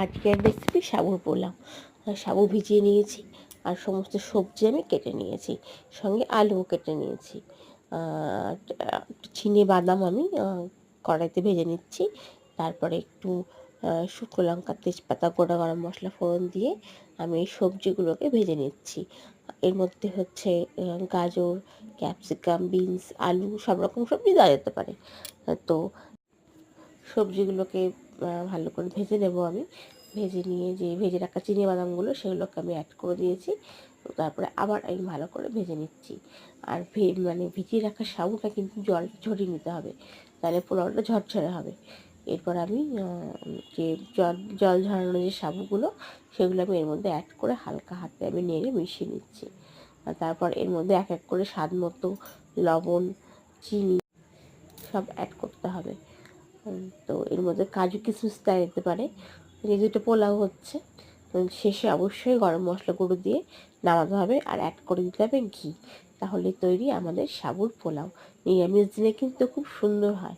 আজকের রেসিপি সাবুর পোলাও। সাবু ভিজিয়ে নিয়েছি আর সমস্ত সবজি আমি কেটে নিয়েছি, সঙ্গে আলুও কেটে নিয়েছি। চিনে বাদাম আমি কড়াইতে ভেজে নিচ্ছি। তারপরে একটু শুকনো লঙ্কা, তেজপাতা, গোটা গরম মশলা ফোড়ন দিয়ে আমি এই সবজিগুলোকে ভেজে নিচ্ছি। এর মধ্যে হচ্ছে গাজর, ক্যাপসিকাম, বিনস, আলু সব রকম সবজি দেওয়া যেতে পারে। তো সবজিগুলোকে ভালো করে ভেজে নেব আমি। ভেজে নিয়ে যে ভেজে রাখা চিনিবাদামগুলো সেগুলোকে আমি অ্যাড করে দিয়েছি। তারপরে আবার আমি ভালো করে ভেজে নিচ্ছি। আর ভিজিয়ে রাখা সাবুটা কিন্তু জল ঝরিয়ে নিতে হবে, তাহলে পোলাওটা ঝরঝরে হবে। এরপর আমি যে জল ঝরানো যে সাবুগুলো সেগুলো আমি এর মধ্যে অ্যাড করে হালকা হাতে আমি নেড়ে মিশিয়ে নিচ্ছি। আর তারপর এর মধ্যে এক এক করে স্বাদ মতো লবণ, চিনি সব অ্যাড করতে হবে। তো এর মধ্যে কাজু কিশমিশ দেওয়া যেতে পারে। যেহেতু এটা পোলাও হচ্ছে, তো শেষে অবশ্যই গরম মশলা গুঁড়ো দিয়ে নামাতে হবে আর অ্যাড করে দিতে হবে ঘি। তাহলে তৈরি আমাদের সাবুর পোলাও। নিরামিষ দিনে কিন্তু খুব সুন্দর হয়।